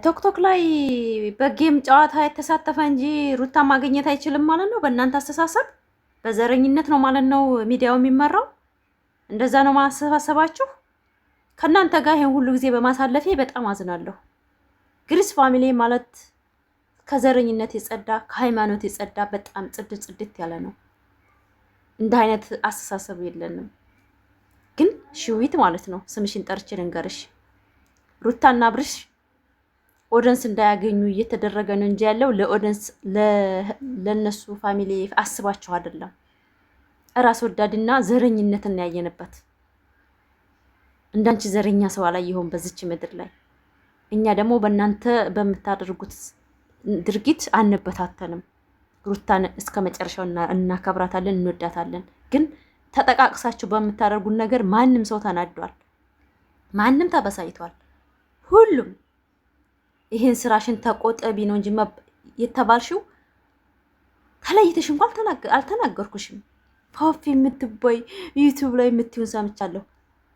ቶክቶክ ላይ በጌም ጨዋታ የተሳተፈ እንጂ ሩታ ማግኘት አይችልም ማለት ነው። በእናንተ አስተሳሰብ በዘረኝነት ነው ማለት ነው ሚዲያው የሚመራው። እንደዛ ነው ማሰባሰባችሁ። ከእናንተ ጋር ይሄን ሁሉ ጊዜ በማሳለፌ በጣም አዝናለሁ። ግሪስ ፋሚሊ ማለት ከዘረኝነት የጸዳ ከሃይማኖት የጸዳ በጣም ጽድት ያለ ነው። እንደ አይነት አስተሳሰብ የለንም። ግን ሽዊት ማለት ነው ስምሽን ጠርቼ ልንገርሽ፣ ሩታና ብርሽ ኦዲየንስ እንዳያገኙ እየተደረገ ነው እንጂ ያለው ለኦዲየንስ ለነሱ ፋሚሊ አስባቸው አይደለም። ራስ ወዳድና ዘረኝነትን ያየንበት። እንዳንቺ ዘረኛ ሰው አላየሁም በዚች ምድር ላይ። እኛ ደግሞ በእናንተ በምታደርጉት ድርጊት አንበታተንም። ሩታን እስከ መጨረሻው እናከብራታለን፣ እንወዳታለን። ግን ተጠቃቅሳችሁ በምታደርጉት ነገር ማንም ሰው ተናዷል፣ ማንም ተበሳይቷል። ሁሉም ይሄን ስራሽን ተቆጠቢ ነው እንጂ የተባልሽው ተለይተሽ እንኳን አልተናገርኩሽም። ፋፊ የምትባይ ዩቲዩብ ላይ የምትዩን ሰምቻለሁ።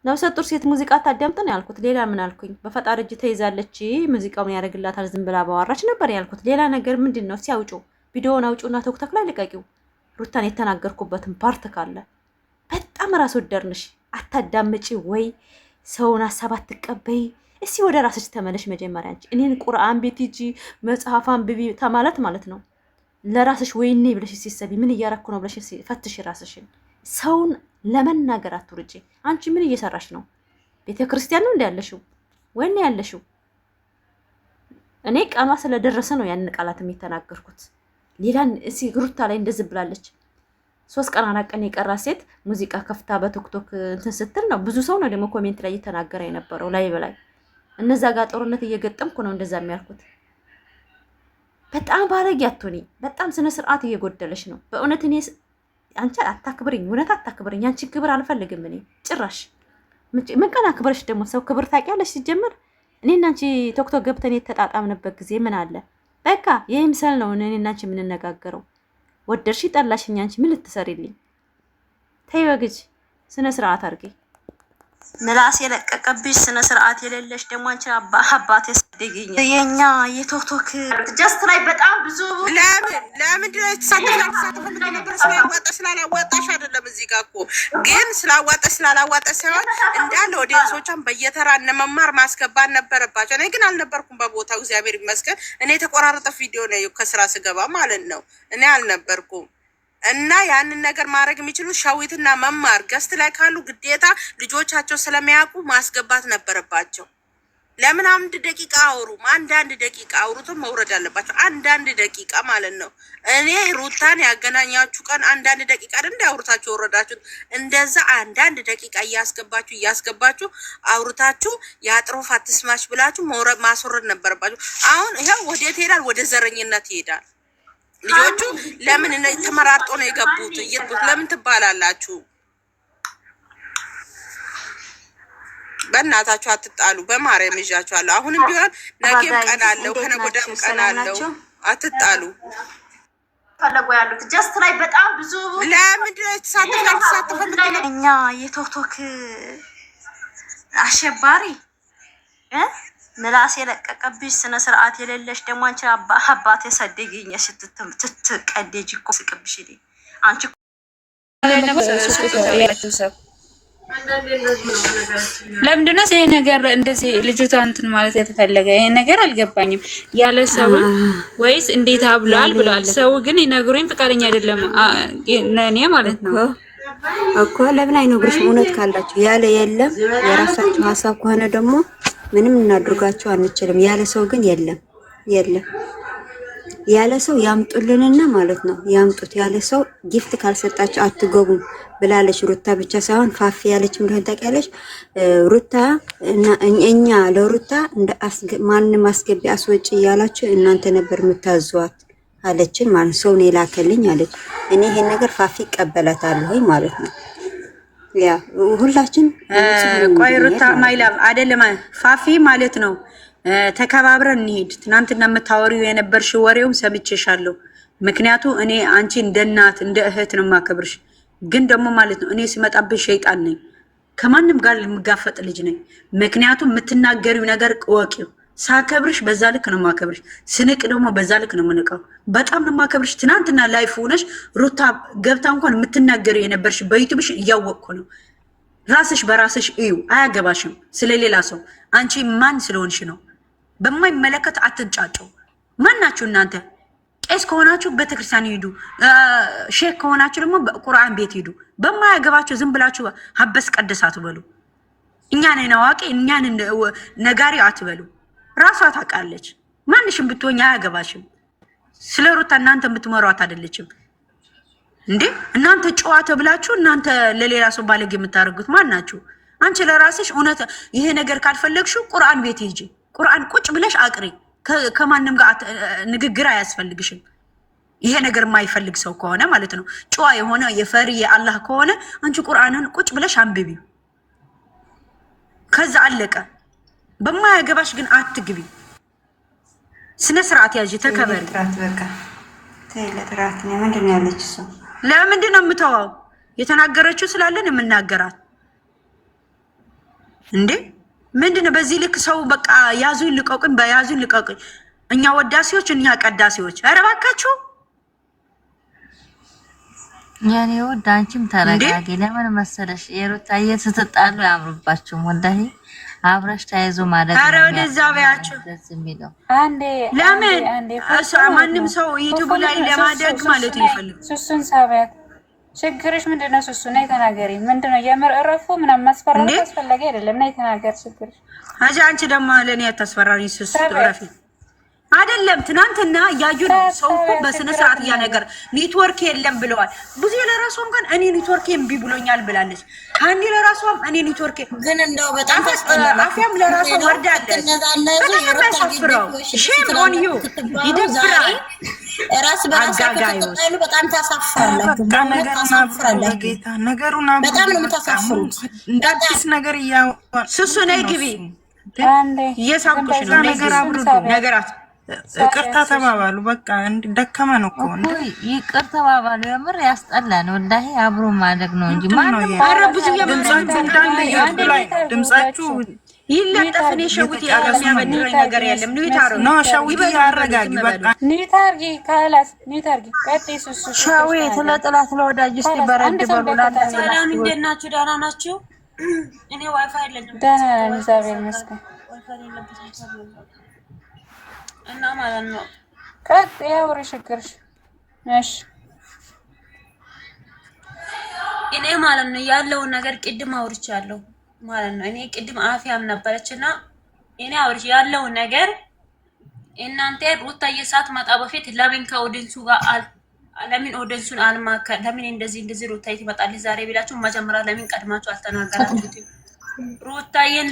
ነፍሰ ጡር ሴት ሙዚቃ ታዳምጥ ነው ያልኩት። ሌላ ምን አልኩኝ? በፈጣሪ እጅ ተይዛለች፣ ሙዚቃውን ያደርግላታል፣ ዝም ብላ ባወራች ነበር ያልኩት። ሌላ ነገር ምንድን ነው? ሲያውጩ ቪዲዮውን አውጩና ቶክቶክ ላይ ልቀቂው። ሩታን የተናገርኩበትን ፓርት ካለ በጣም ራስ ወዳድ ነሽ። አታዳምጪ ወይ ሰውን ሀሳብ አትቀበይ። እስቲ ወደ ራስሽ ተመለሽ መጀመሪያ። አንቺ እኔን ቁርአን ቤት ሂጂ መጽሐፍ አንብቢ ማለት ነው። ለራስሽ ወይኔ ብለሽ ሲሰቢ ምን እያረኩ ነው ብለሽ ፈትሽ ራስሽን። ሰውን ለመናገር አትሩጪ። አንቺ ምን እየሰራሽ ነው? ቤተክርስቲያን ነው ያለሽው ወይኔ ያለሽው? እኔ ቀኗ ስለደረሰ ነው ያን ቃላትም የተናገርኩት። ሌላን እሲ ሩታ ላይ እንደዚህ ብላለች። 3 ቀን 4 ቀን የቀራ ሴት ሙዚቃ ከፍታ በቲክቶክ እንትን ስትል ነው ብዙ ሰው ነው ደግሞ ኮሜንት ላይ እየተናገረ የነበረው ላይ በላይ። እነዛ ጋር ጦርነት እየገጠምኩ ነው እንደዛ የሚያልኩት። በጣም ባለጌ አትሆኒ። በጣም ስነ ስርዓት እየጎደለሽ ነው በእውነት። እኔ አንቺ አታክብርኝ፣ እውነት አታክብርኝ። አንቺ ክብር አልፈልግም እኔ ጭራሽ። ምን ቀን አክብረሽ ደግሞ ሰው ክብር ታውቂያለሽ? ሲጀመር እኔና አንቺ ቶክቶክ ገብተን የተጣጣምንበት ጊዜ ምን አለ? በቃ የምሰል ነው እኔና አንቺ የምንነጋገረው። ወደርሽ ጠላሽኝ አንቺ ምን ልትሰሪልኝ? ተይ ወግጅ፣ ስነ ስርዓት አድርጊ። ምላስ የለቀቀብሽ ስነ ስርዓት የሌለሽ ደግሞ አንቺ አባት ያስደገኝ የኛ የቶክቶክ ጀስት ላይ በጣም ብዙ ለምን ተሳተፈ ነበር። ስላላዋጣሽ አይደለም። እዚህ ጋር እኮ ግን ስላላዋጣሽ ሳይሆን እንዳለ ኦዲየንሶቿን በየተራ መማር ማስገባት ነበረባቸው። እኔ ግን አልነበርኩም በቦታው እግዚአብሔር ይመስገን። እኔ የተቆራረጠ ቪዲዮ ነው ከስራ ስገባ ማለት ነው። እኔ አልነበርኩም። እና ያንን ነገር ማድረግ የሚችሉት ሸዊትና መማር ገስት ላይ ካሉ ግዴታ ልጆቻቸው ስለሚያውቁ ማስገባት ነበረባቸው። ለምን 1 ደቂቃ አውሩም? አንዳንድ ደቂቃ አውሩትም መውረድ አለባቸው። አንዳንድ ደቂቃ ማለት ነው። እኔ ሩታን ያገናኛችሁ ቀን አንዳንድ ደቂቃ እንዳውሩታችሁ ወረዳችሁ። እንደዛ አንዳንድ ደቂቃ እያስገባችሁ አውሩታችሁ የአጥሮፍ አትስማሽ ብላችሁ ማስወረድ ነበረባችሁ። አሁን ይሄው ወዴት ይሄዳል? ወደ ዘረኝነት ይሄዳል። ልጆቹ ለምን ተመራርጦ ነው የገቡት? ለምን ትባላላችሁ? በእናታችሁ አትጣሉ። በማርያም ይዣችኋለሁ። አሁንም ቢሆን ነገም ቀን አለው፣ ከነገ ወዲያም ቀን አለው። አትጣሉ። ፈለጉ ያሉት ጀስት ላይ በጣም ብዙ ለምንድን ነው ተሳተፈ እኛ የቶክቶክ አሸባሪ ምላስ የለቀቀብሽ ስነ ስርዓት የሌለሽ ደግሞ አንቺ አባት ያሳደገኝ ስትቀደጅ እኮ ስቅብሽ አንቺ ለምንድነው ይሄ ነገር እንደዚህ ልጅቷ እንትን ማለት የተፈለገ? ይሄ ነገር አልገባኝም። ያለ ሰው ወይስ እንዴት ብሏል? ሰው ግን ይነግሩኝ ፈቃደኛ አይደለም እኔ ማለት ነው እኮ። ለምን አይነግሩሽ? እውነት ካላችሁ ያለ የለም። የራሳችሁ ሀሳብ ከሆነ ደግሞ ምንም እናድርጋቸው አንችልም። ያለ ሰው ግን የለም። ያለ ሰው ያምጡልንና ማለት ነው ያምጡት። ያለ ሰው ጊፍት ካልሰጣችሁ አትገቡም ብላለች ሩታ ብቻ ሳይሆን ፋፊ ያለች እንደሆነ ታውቂያለሽ። ሩታ እና እኛ ለሩታ እንደ ማንም አስገቢ አስወጪ ያላችሁ እናንተ ነበር የምታዟት አለችን ማለት ሰው ነው የላከልኝ አለች። እኔ ይሄን ነገር ፋፊ ቀበላታለሁ ማለት ነው። ያ ሁላችን ቆይ ሩታ ማይላም አይደለም ፋፊ ማለት ነው። ተከባብረን እንሂድ። ትናንትና የምታወሪው የነበርሽ ወሬውም ሰምቼሻለሁ። ምክንያቱ እኔ አንቺ እንደ እናት እንደ እህት ነው የማከብርሽ። ግን ደግሞ ማለት ነው እኔ ሲመጣብሽ ሸይጣን ነኝ። ከማንም ጋር የምጋፈጥ ልጅ ነኝ። ምክንያቱም የምትናገሪው ነገር እወቂው። ሳከብርሽ በዛ ልክ ነው ማከብርሽ። ስንቅ ደግሞ በዛ ልክ ነው ምንቀው። በጣም ነው ማከብርሽ። ትናንትና ላይፍ ሆነሽ ሩታ ገብታ እንኳን የምትናገር የነበርሽ በዩቲዩብሽ እያወቅኩ ነው። ራስሽ በራስሽ እዩ፣ አያገባሽም ስለሌላ ሰው። አንቺ ማን ስለሆንሽ ነው? በማይመለከት አትንጫጩ። ማን ናችሁ እናንተ? ቄስ ከሆናችሁ ቤተክርስቲያን ሂዱ፣ ሼክ ከሆናችሁ ደግሞ ቁርአን ቤት ሂዱ። በማያገባችሁ ዝም ብላችሁ ሀበስ ቀደስ አትበሉ። እኛን አዋቂ እኛን ነጋሪ አትበሉ። ራሷ ታውቃለች። ማንሽም ብትሆኝ አያገባሽም። ስለ ሩታ እናንተ የምትመሯት አይደለችም እንዴ? እናንተ ጨዋ ተብላችሁ እናንተ ለሌላ ሰው ባለጌ የምታደርጉት ማን ናችሁ? አንቺ ለራስሽ እውነት ይሄ ነገር ካልፈለግሽው ቁርአን ቤት ሂጂ። ቁርአን ቁጭ ብለሽ አቅሪ። ከማንም ጋር ንግግር አያስፈልግሽም። ይሄ ነገር የማይፈልግ ሰው ከሆነ ማለት ነው፣ ጨዋ የሆነ የፈሪ የአላህ ከሆነ አንቺ ቁርአንን ቁጭ ብለሽ አንብቢው። ከዛ አለቀ። በማያገባሽ ግን አትግቢ። ስነ ስርዓት ያዥ፣ ተከበሪ። በቃ ለጥራት ነው። ምንድን ያለች እሱ ለምንድን ነው የምተዋው? የተናገረችው ስላለን የምናገራት እንዴ? ምንድነው በዚህ ልክ ሰው በቃ ያዙኝ ልቀቁኝ፣ በያዙኝ ልቀቁኝ። እኛ ወዳሲዎች፣ እኛ ቀዳሲዎች። ኧረ እባካችሁ ያኔ ወድ አንቺም ተረጋጊ። ለምን መሰለሽ የሩታዬ ስትጣሉ ያምሩባችሁ ወላሂ አብረሽ ተያይዞ ማለት ነው። ኧረ ወደዛ በያችሁ። አንዴ ለምን ማንም ሰው ዩቲዩብ ላይ ለማደግ ማለት ነው ይፈልግ። ሱሱን ሳቢያት ችግርሽ ምንድነው? ሱሱ ነይ ተናገሪ። ምንድነው የምር እረፉ ምናምን ማስፈራራት አስፈላጊ አይደለም። ነይ ተናገር ችግርሽ። አንቺ ደግሞ ለኔ አታስፈራሪኝ። ሱሱ እረፊ አይደለም። ትናንትና ያዩ ነው ሰው እኮ በስነ ስርዓት ነገር ኔትወርክ የለም ብለዋል። ብዙ ለራሷም ግን እኔ ኔትወርክ እምቢ ብሎኛል ብላለች። አንዴ ለራሷም እኔ ኔትወርክ ግን እንደው በጣም ታስጠላል። አፍያም ለራሷ ወርዳለች። በጣም ሼም ኦን ዩ ይደብራል። ራስ በራስ ከተጣሉ በጣም ታሳፍራላችሁ። ነገሩን በጣም ነው የምታሳፍሩት። እንዳዲስ ነገር ያው ሱሱ ነይ ግቢ። አንዴ እየሳምኩሽ ነው። ነገር አብሩት ነገራት ይቅርታ ተባባሉ። በቃ ደከመን እኮ ይቅር ተባባሉ። የምር ያስጠላል ወላሂ። አብሮ ማደግ ነው እንጂ ማንም ኧረ ብዙ ድምጻችሁ እንዳለ ዩቲዩብ ላይ ድምጻችሁ ይለጠፍ። እኔ ሸዊት የሚያበድረኝ ነገር የለም። ኖ ሸዊት ያረጋጊ። በቃ ኒታርጊ ካላስ ኒታርጊ ቀጥይሱ ሱሱ ሸዊት ለጥላት ለወዳጅ እስቲ በረድ በሉ። ሰላም እንዴት ናችሁ? ደህና ናችሁ? እኔ ዋይፋይ የለኝም። ደህና ነኝ እግዚአብሔር ይመስገን። እና ማለት ነው ቀጥ ያውሪ ችግርሽ። እሺ እኔ ማለት ነው ያለውን ነገር ቅድም አውርቻለሁ ማለት ነው። እኔ ቅድም አፍያም ነበረችና እኔ አውርቻ ያለውን ነገር እናንተ ሩታዬ ሳትመጣ በፊት ለምን ከኦዲንሱ ጋር ለምን ኦዲንሱን አልማከር ለምን እንደዚህ ሩታዬ ትመጣለች ዛሬ ቢላችሁ መጀመሪያ ለምን ቀድማችሁ አልተናገራችሁትም? ሩታዬን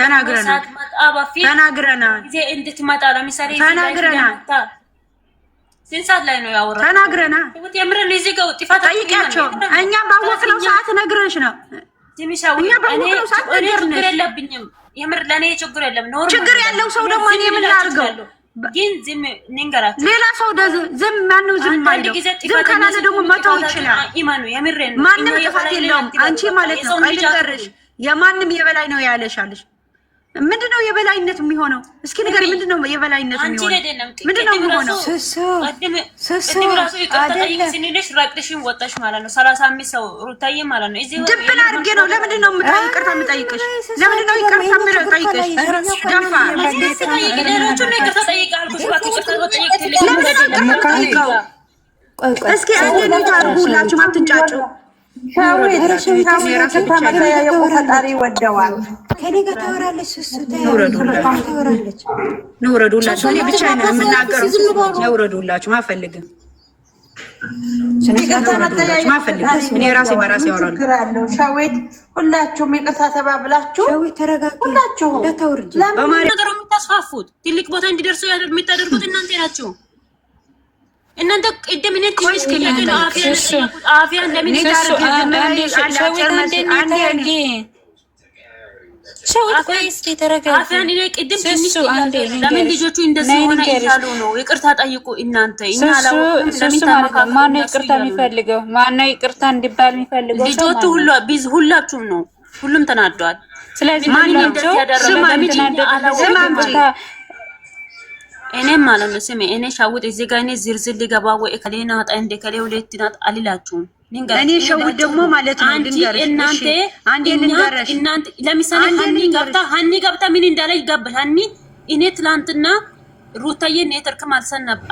ሳትመጣ በፊት ተናግረናል። ጊዜ እንድትመጣ ለምሳሌ ተናግረናል። ስንት ሰዓት ላይ ነው ያወራው? ተናግረናል። የምርን እዚህ ጋር ጥፋት ጠይቂያቸው። እኛ ባወቅነው ሰዓት ነግረንሽ ነው። እኛ ባወቅነው ሰዓት ነግረንሽ። ችግር የለብኝም የምር ለኔ ችግር የለም። ኖርማል ችግር ያለው ሰው ደግሞ እኔ ምን ላድርገው? ግን ዝም ንገራችሁ። ሌላ ሰው ዝም ማነው ዝም ማለት? ዝም ካላለ ደግሞ መተው ይችላል። ኢማኑ የምርን ማንም ጥፋት የለውም። አንቺ ማለት ነው ቀልቀርሽ የማንም የበላይ ነው ያለሻለሽ። ምንድነው የበላይነት የሚሆነው? እስኪ ነገር ምንድነው የበላይነት የሚሆነው? ምንድነው የሚሆነው? ረቅሽን ወጣሽ ማለት ነው። 35 ሰው ሩታዬ ማለት ነው። እዚህ ድብን አድርጌ ነው። ለምንድነው ይቅርታ የምጠይቅሽ? ለምንድነው ይቅርታ የምጠይቅሽ? ደፋ እስኪ አንዴ ታርጉላችሁ አትንጫጩ። ፈጣሪ ወደዋል። ከኔ ጋር ታወራለች። ሱሱ ንውረዱላችሁ። እኔ ብቻ ነው የምናገረው። ንውረዱላችሁ። አልፈልግም። እኔ ራሴ በራሴ ያወራለሁ። ሸዊት ሁላችሁም ይቅርታ ተባብላችሁ ሁላችሁም ነገሩ የምታስፋፉት ትልቅ ቦታ እንዲደርሱ የምታደርጉት እናንተ ናችሁ። እናንተ ቅድም እኔ ትንሽ ከለገለ አፍያን ለምን ለምን ልጆቹ እንደዚህ ሆነ ይላሉ ነው። ይቅርታ ጠይቁ እናንተ። እኛ አላወቅም። ለምን ተማካከሩ? ማነው ይቅርታ የሚፈልገው? ማነው ይቅርታ እንዲባል የሚፈልገው? ልጆቹ ሁላችሁም ነው። ሁሉም ተናደዋል። ስለዚህ ማን እንደዚህ ያደረገ ለምን እኔም ማለት ነው ስሜ እኔ ሻውት እዚህ ጋር እኔ ዝርዝር ሊገባ ወይ ከሌና ወጣ እንደ ከሌ ሁለት ናት አልላችሁም። እኔ ሻውት ደግሞ ማለት ነው ድንገርሽ እናንተ ለምሳሌ ሀኒ ገብታ ምን እንዳለ ይገባል። ሀኒ እኔ ትላንትና ሩታዬ ኔትወርክ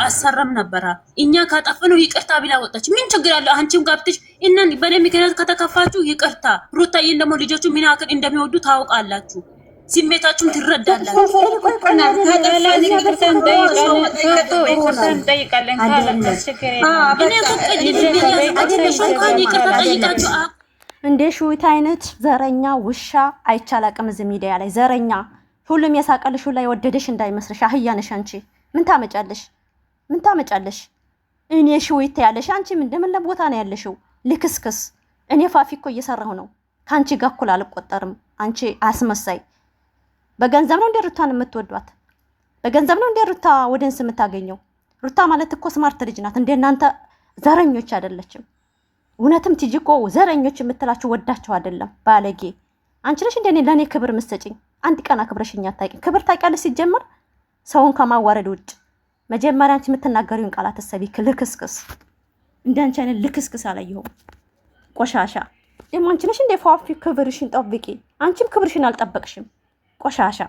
አሰረም ነበራ እኛ ካጠፈነው ይቅርታ ብላ ወጣች። ምን ችግር አለው? አንቺም ገብተሽ እናን በኔ ምክንያት ከተከፋችሁ ይቅርታ። ሩታዬን ደግሞ ልጆቹ ምን ያክል እንደሚወዱ ታውቃላችሁ። ስሜታችሁን ትረዳላችሁ። እንደ ሹዊት አይነት ዘረኛ ውሻ አይቻላቅም። እዚህ ሚዲያ ላይ ዘረኛ ሁሉም የሳቀልሽ ላይ ወደደሽ እንዳይመስልሽ። አህያ ነሽ አንቺ። ምን ታመጫለሽ? ምን ታመጫለሽ? እኔ ሹዊት ያለሽ አንቺ ምን ቦታ ነው ያለሽው? ልክስክስ። እኔ ፋፊ እኮ እየሰራሁ ነው። ካንቺ ጋር እኩል አልቆጠርም። አንቺ አስመሳይ። በገንዘብ ነው እንደ ሩታን የምትወዷት? በገንዘብ ነው እንደ ሩታ ወደንስ የምታገኘው? ሩታ ማለት እኮ ስማርት ልጅ ናት። እንደናንተ ዘረኞች አይደለችም። እውነትም ቲጂ እኮ ዘረኞች የምትላችሁ ወዳቸው አይደለም። ባለጌ አንቺ ነሽ እንደኔ ለኔ ክብር መስጠኝ። አንድ ቀን አክብረሽኛ አታውቂም። ክብር ታውቂያለሽ? ሲጀመር ሰውን ከማዋረድ ውጭ መጀመሪያ አንቺ የምትናገሪውን ቃላት ተሰቢ። ልክስክስ። እንዳንቺ አይነት ልክስክስ አላየሁም። ቆሻሻ ደግሞ አንቺ ነሽ እንደ ፋፊ ክብርሽን ጠብቂ። አንቺም ክብርሽን አልጠበቅሽም። ቆሻሻ።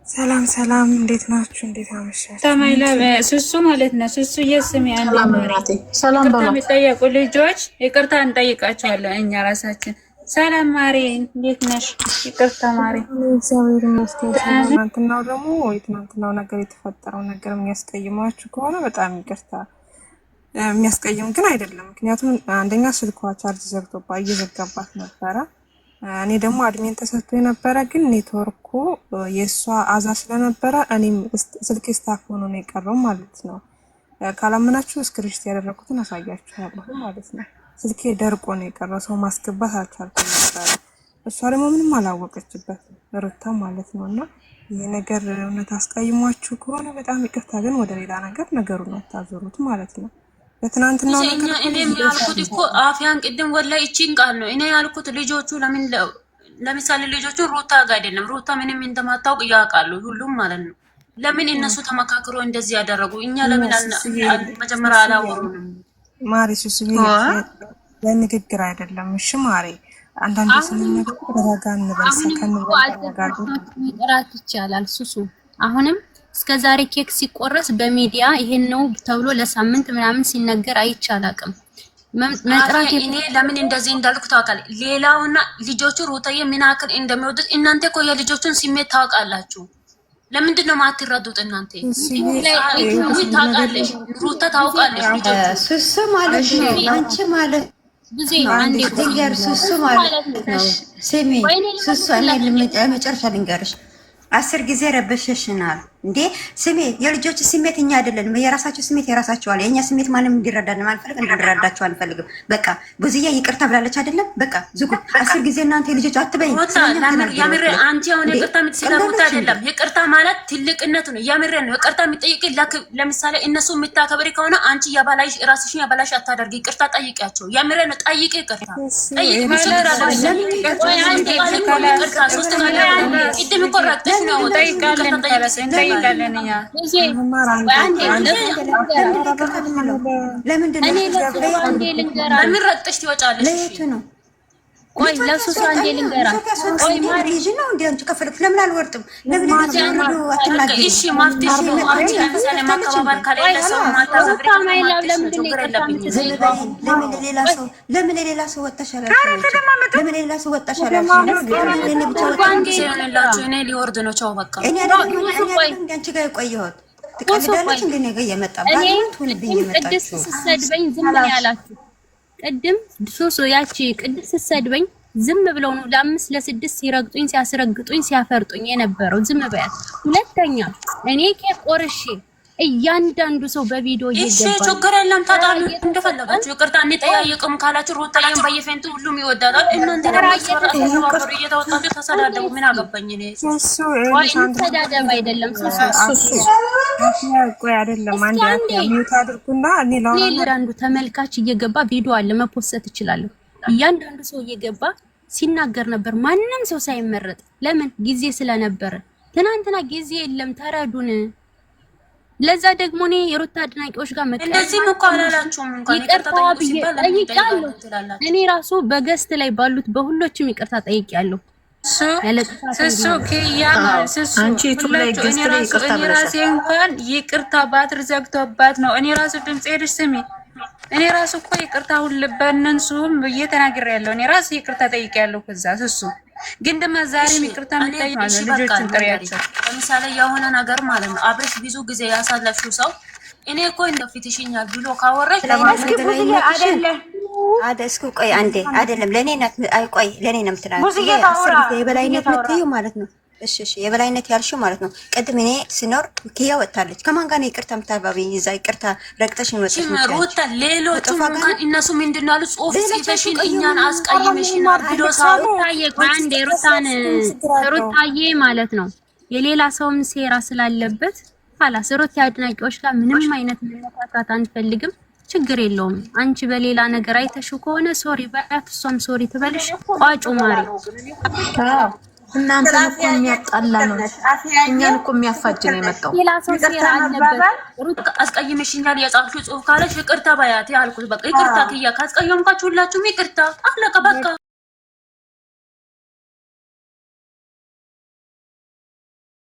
ሰላም ሰላም፣ እንዴት ናችሁ? እንዴት አመሻችሁ? ተማይላ ሱሱ ማለት ነው። ሱሱ የስም አንድ ማራቴ ሰላም ባላ የሚጠየቁ ልጆች ይቅርታ እንጠይቃቸዋለን እኛ ራሳችን። ሰላም ማሪ፣ እንዴት ነሽ? ይቅርታ ማሪ። እግዚአብሔር ይመስገን። ትናንትናው ደግሞ የትናንትናው ነገር የተፈጠረው ነገር የሚያስቀይማችሁ ከሆነ በጣም ይቅርታ። የሚያስቀይም ግን አይደለም። ምክንያቱም አንደኛ ስልኳ ቻርጅ ዘግቶባት እየዘጋባት ነበረ። እኔ ደግሞ አድሜን ተሰጥቶ የነበረ ግን ኔትወርኩ የእሷ አዛ ስለነበረ እኔም ስልክ ስታክ ሆኖ ነው የቀረው ማለት ነው። ካላመናችሁ ስክሪንሾት ያደረኩትን አሳያችኋለሁ ማለት ነው። ስልኬ ደርቆ ነው የቀረው። ሰው ማስገባት አልቻልኩም ነበር። እሷ ደግሞ ምንም አላወቀችበት ሩታ ማለት ነው። እና ይሄ ነገር እውነት አስቀይሟችሁ ከሆነ በጣም ይቅርታ። ግን ወደ ሌላ ነገር ነገሩን አታዞሩት ማለት ነው። በትናንትናው ነገር እኔም ያልኩት እኮ አፍያን ቅድም ወላሂ እቺን ቃል ነው እኔ ያልኩት። ልጆቹ ለምሳሌ ልጆቹ ሩታ ጋር አይደለም ሩታ ምንም እንደማታውቅ ያውቃሉ ሁሉም ማለት ነው። ለምን እነሱ ተመካክሮ እንደዚህ ያደረጉ? እኛ ለምን መጀመሪያ አላወሩንም? ማሪ ሱሱ ለንግግር አይደለም። እሺ ማሪ፣ አንዳንድ ስንነግር ተረጋጋን በልሰ መጥራት ይቻላል። ሱሱ አሁንም እስከዛሬ ኬክ ሲቆረስ በሚዲያ ይሄን ነው ተብሎ ለሳምንት ምናምን ሲነገር አይቻላቅም። መጥራት እኔ ለምን እንደዚህ እንዳልኩ ታውቃለህ? ሌላውና ልጆቹ ሩታዬ ምን ያክል እንደሚወዱት እናንተ እኮ የልጆቹን ስሜት ታውቃላችሁ። ለምንድን ነው ማትረዱት እናንተ? ታውቃለሽ፣ ሩታ ታውቃለሽ። ሱሱ ማለት ነው አንቺ ማለት ብዙ አንዴ ድንገር ሱሱ ማለት ነው። ስሚ ሱሱ እኔ ለመጨረሻ ልንገርሽ 10 ጊዜ ረበሸሽናል እንዴ። ስሜ የልጆች ስሜት እኛ አይደለንም። የራሳቸው ስሜት የራሳቸው አለ። የኛ ስሜት ማንም እንዲረዳን አንፈልግም፣ እንዲረዳቸው አንፈልግም። በቃ ብዙዬ ይቅርታ ብላለች አይደለም? በቃ ዝጉ። 10 ጊዜ እናንተ ልጆች አትበይ። ያምሬ አንቺ አሁን ይቅርታ የምትሰሙት አይደለም። ይቅርታ ማለት ትልቅነት ነው። ያምሬ ነው ይቅርታ የምትጠይቂ። ለምሳሌ እነሱ የምታከብሪ ከሆነ አንቺ ያባላሽ ራስሽን ያባላሽ አታደርጊ። ይቅርታ ጠይቂያቸው። ያምሬ ነው ጠይቂ። ይቅርታ ጠይቂ። ምሽግራ ወይ አንዴ ይቅርታ ሶስት ካለ ቅድም እኮ ረክተሽ ነው ጠይቃለን እንጠይቃለን እኛ ለምን ረግጠሽ ትወጫለሽ? ቆይ ለሱሱ አንዴ ልንገራ። ቆይ ማሪ ልጅ ነው እንዴ አንቺ ከፈለክ ለምን አልወርጥም? ለምን አትናገሪ? እሺ ማፍትሽ ነው አንቺ ለምሳሌ ማከባበር ካለ ሰው ማታከብሪ ለምን ሌላ ሰው ወጣሻል? ለምን ሌላ ሰው ወጣሻል? ለምን ብቻ ወጣሽ? እኔ ሊወርድ ነው ቻው በቃ እኔ አይደለም አንቺ ጋር የቆየሁት ትቀልዳለች እንዴ? ነገ የመጣ ቅድስት ስትሰድበኝ ዝም ነው ያላችሁ። ቅድም ሱሱ ያቺ ቅድስት ስትሰድበኝ ዝም ብለው ነው ለ5 ለ6 ሲረግጡኝ ሲያስረግጡኝ ሲያፈርጡኝ የነበረው። ዝም በያት። ሁለተኛ እኔ ኬክ ቆርሼ እያንዳንዱ ሰው በቪዲዮ እየገባ እሺ ችግር የለም ታጣሉ እንደፈለጋችሁ ይቅርታ እንጠያየቅም ካላችሁ ሩታዬን በየፌንቱ ሁሉም ይወዳታል። እናንተ ደግሞ ተሰዳደቡ እየተወጣችሁ ተሰዳደቡ። ምን አገባኝ እኔ ወይ ተዳደብ አይደለም ሱሱ ቆይ አይደለም አንዴ ሚውት አድርጉና እኔ ለአንዱ ተመልካች እየገባ ቪዲዮ አለ መፖስት እችላለሁ። እያንዳንዱ ሰው እየገባ ሲናገር ነበር ማንም ሰው ሳይመረጥ። ለምን ጊዜ ስለነበረ ትናንትና ጊዜ የለም ተረዱን። ለዛ ደግሞ እኔ የሩታ አድናቂዎች ጋር መጣ እንደዚህ እኮ አላላችሁም እንኳን ይቅርታ ጠይቃለሁ። እኔ ራሱ በገስት ላይ ባሉት በሁሎችም ይቅርታ ጠይቄያለሁ። ስሱ ከያ ስሱ አንቺ ዩቲዩብ ላይ ገስት ላይ ይቅርታ ብለሽ ራሴ እንኳን ይቅርታ ባትር ዘግቶባት ነው። እኔ ራሱ ድምጽ ሄድሽ ስሚ። እኔ ራሱ እኮ ይቅርታ ሁሉ በእነሱም እየተናገርያለሁ። እኔ ራሱ ይቅርታ ጠይቄያለሁ። ከዛ ስሱ ግን ደማ ዛሬም ይቅርታ የምታይ ማለት ልጆችን ጥሪያቸው ለምሳሌ የሆነ ነገር ማለት ነው አብረሽ ብዙ ጊዜ ያሳለፍሽው ሰው እኔ እኮ እንደፊትሽኛል ብሎ ካወራሽ ለማለት አይደለም እስኪ ቆይ አንዴ አይደለም ለኔ ቆይ ለኔ ነው የምትናገረው የበላይነት የምትይው ማለት ነው። እሺ የበላይነት ያልሽው ማለት ነው። ቅድም እኔ ስኖር ኪያ ወጣለች። ከማን ጋር ነው ይቅርታ የምታባቢኝ? እዛ ይቅርታ ረግጠሽኝ ወጥሽ ነው ሩታ ሌሎቹ እንኳን እነሱ ምንድነው አሉ ጽሁፍ ጽፈሽን እኛን አስቀይመሽናል ብሎ ሳሩ አንዴ ሩታዬ ማለት ነው የሌላ ሰውም ሴራ ስላለበት ኋላስ ሩታ አድናቂዎች ጋር ምንም አይነት መነካካት አንፈልግም። ችግር የለውም። አንቺ በሌላ ነገር አይተሽው ከሆነ ሶሪ ባያት እሷም ሶሪ ትበልሽ። ቋጩ ማሪ እናንተ እኮ የሚያጣላ ነው። እኛን እኮ የሚያፋጅ ነው የመጣው። ሌላ ሰው ሴራ አለበት። ሩታ አስቀይመሽኛል የጻፍሽው ጽሁፍ ካለሽ ይቅርታ ባያት ያልኩት በቃ ይቅርታ ክያ ካስቀየምኳችሁ ሁላችሁም ይቅርታ አለቀ በቃ።